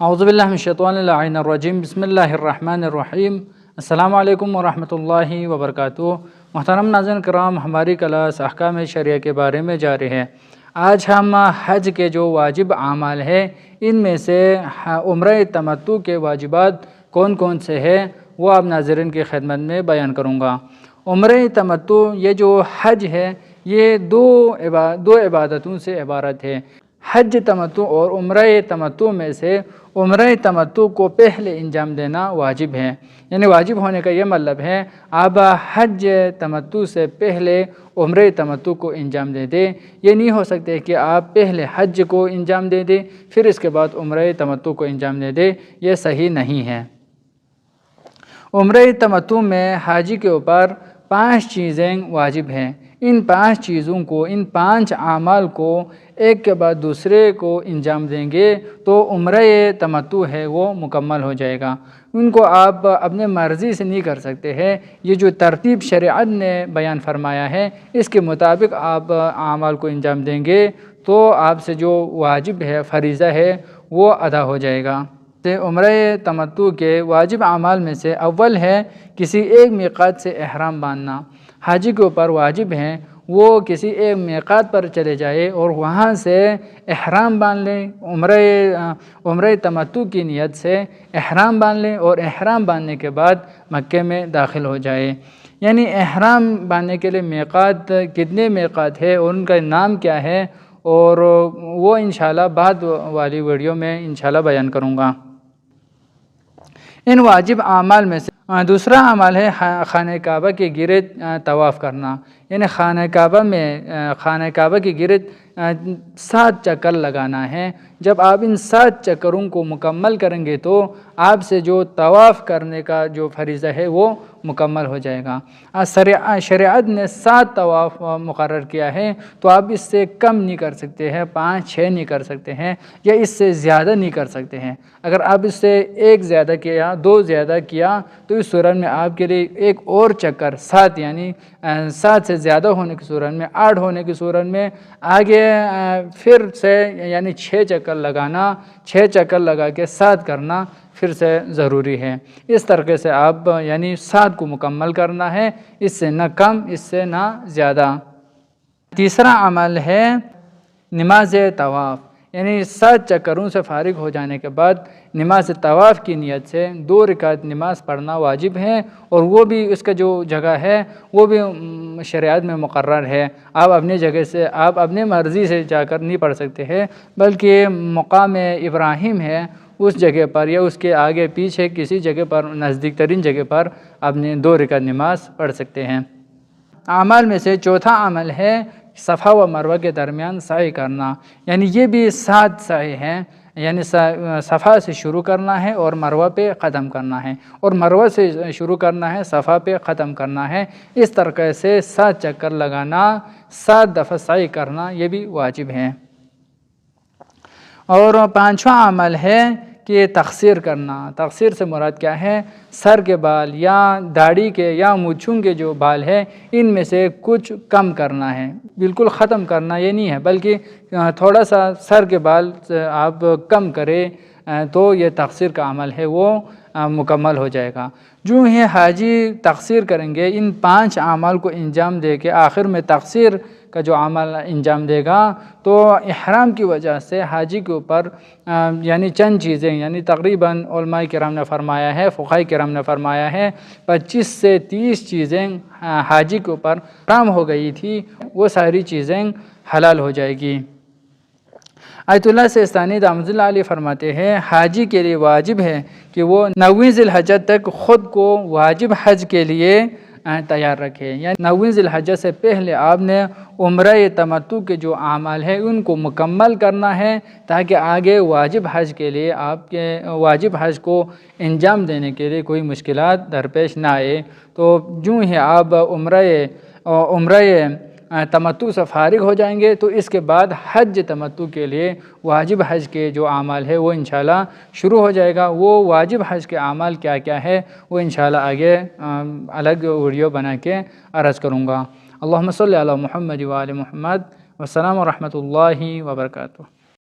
اعوذ باللہ من الشیطان اللعین الرجیم، بسم اللہ الرحمن الرحیم۔ السلام علیکم ورحمۃ اللہ وبرکاتہ۔ محترم ناظرین کرام، ہماری کلاس احکام شرعیہ کے بارے میں جاری ہے۔ آج ہم حج کے جو واجب اعمال ہیں ان میں سے عمرہ تمتع کے واجبات کون کون سے ہیں وہ آپ ناظرین کی خدمت میں بیان کروں گا۔ عمرہ تمتع یہ جو حج ہے یہ دو عبادتوں سے عبارت ہے۔ حج تمتع اور عمرہ تمتع میں سے عمرہ تمتع کو پہلے انجام دینا واجب ہے، یعنی واجب ہونے کا یہ مطلب ہے آپ حج تمتع سے پہلے عمرہ تمتع کو انجام دے دیں۔ یہ نہیں ہو سکتے کہ آپ پہلے حج کو انجام دے دیں پھر اس کے بعد عمرہ تمتع کو انجام دے دیں، یہ صحیح نہیں ہے۔ عمرہ تمتع میں حاجی کے اوپر 5 چیزیں واجب ہیں۔ ان 5 چیزوں کو، ان 5 اعمال کو ایک کے بعد دوسرے کو انجام دیں گے تو عمرہ تمتع ہے وہ مکمل ہو جائے گا۔ ان کو آپ اپنے مرضی سے نہیں کر سکتے ہیں، یہ جو ترتیب شریعت نے بیان فرمایا ہے اس کے مطابق آپ اعمال کو انجام دیں گے تو آپ سے جو واجب ہے، فریضہ ہے، وہ ادا ہو جائے گا۔ عمرہ تمتع کے واجب اعمال میں سے اول ہے کسی ایک میقات سے احرام باندھنا۔ حاجی کے اوپر واجب ہیں وہ کسی ایک میقات پر چلے جائے اور وہاں سے احرام باندھ لیں، عمرہ تمتع کی نیت سے احرام باندھ لیں اور احرام باندھنے کے بعد مکے میں داخل ہو جائے۔ یعنی احرام باندھنے کے لیے میقات کتنے میقات ہے اور ان کا نام کیا ہے اور وہ انشاءاللہ بعد والی ویڈیو میں انشاءاللہ بیان کروں گا۔ ان واجب اعمال میں سے دوسرا عمل ہے خانہ کعبہ کے گرد طواف کرنا، یعنی خانہ کعبہ کے گرد 7 چکر لگانا ہے۔ جب آپ ان 7 چکروں کو مکمل کریں گے تو آپ سے جو طواف کرنے کا جو فریضہ ہے وہ مکمل ہو جائے گا۔ شریعت نے 7 طواف مقرر کیا ہے تو آپ اس سے کم نہیں کر سکتے ہیں، 5-6 نہیں کر سکتے ہیں یا اس سے زیادہ نہیں کر سکتے ہیں۔ اگر آپ اس سے 1 زیادہ کیا، 2 زیادہ کیا تو اس صورت میں آپ کے لیے ایک اور چکر 7، یعنی 7 سے زیادہ ہونے کی صورت میں، 8 ہونے کی صورت میں آگے پھر سے یعنی 6 چکر لگانا، 6 چکر لگا کے 7 کرنا پھر سے ضروری ہے۔ اس طریقے سے آپ یعنی 7 کو مکمل کرنا ہے، اس سے نہ کم اس سے نہ زیادہ۔ تیسرا عمل ہے نماز طواف، یعنی 7 چکروں سے فارغ ہو جانے کے بعد نماز طواف کی نیت سے 2 رکعت نماز پڑھنا واجب ہے، اور وہ بھی اس کا جو جگہ ہے وہ بھی شریعت میں مقرر ہے۔ آپ اپنی جگہ سے، آپ اپنی مرضی سے جا کر نہیں پڑھ سکتے ہیں، بلکہ مقام ابراہیم ہے اس جگہ پر یا اس کے آگے پیچھے کسی جگہ پر، نزدیک ترین جگہ پر اپنے 2 رکعت نماز پڑھ سکتے ہیں۔ اعمال میں سے چوتھا عمل ہے صفا و مروہ کے درمیان سعی کرنا، یعنی یہ بھی 7 سعی ہیں، یعنی صفا سے شروع کرنا ہے اور مروہ پہ ختم کرنا ہے، اور مروہ سے شروع کرنا ہے، صفا پہ ختم کرنا ہے۔ اس طریقے سے 7 چکر لگانا، 7 دفعہ سعی کرنا یہ بھی واجب ہے۔ اور 5واں عمل ہے کہ تقصیر کرنا۔ تقصیر سے مراد کیا ہے؟ سر کے بال یا داڑھی کے یا مونچھوں کے جو بال ہے ان میں سے کچھ کم کرنا ہے، بالکل ختم کرنا یہ نہیں ہے، بلکہ تھوڑا سا سر کے بال آپ کم کریں تو یہ تقصیر کا عمل ہے وہ مکمل ہو جائے گا۔ جو ہی حاجی تقصیر کریں گے، ان 5 اعمال کو انجام دے کے آخر میں تقصیر کا جو عمل انجام دے گا تو احرام کی وجہ سے حاجی کے اوپر یعنی چند چیزیں، یعنی تقریباً علماء کرام نے فرمایا ہے، فقہاء کرام نے فرمایا ہے 25 سے 30 چیزیں حاجی کے اوپر حرام ہو گئی تھی، وہ ساری چیزیں حلال ہو جائے گی۔ آیت اللہ سیستانی دامت اللہ علیہ فرماتے ہیں حاجی کے لیے واجب ہے کہ وہ 9 ذی الحجہ تک خود کو واجب حج کے لیے تیار رکھے، یعنی 9 ذی الحجہ سے پہلے آپ نے عمرہ تمتع کے جو اعمال ہیں ان کو مکمل کرنا ہے تاکہ آگے واجب حج کے لیے، آپ کے واجب حج کو انجام دینے کے لیے کوئی مشکلات درپیش نہ آئے۔ تو جو ہی آپ عمرہ تمتع سے فارغ ہو جائیں گے تو اس کے بعد حج تمتع کے لیے واجب حج کے جو اعمال ہے وہ انشاءاللہ شروع ہو جائے گا۔ وہ واجب حج کے اعمال کیا کیا ہے وہ انشاءاللہ آگے الگ ویڈیو بنا کے عرض کروں گا۔ اللہم صلی علی محمد و آل محمد، والسلام ورحمۃ اللہ وبرکاتہ۔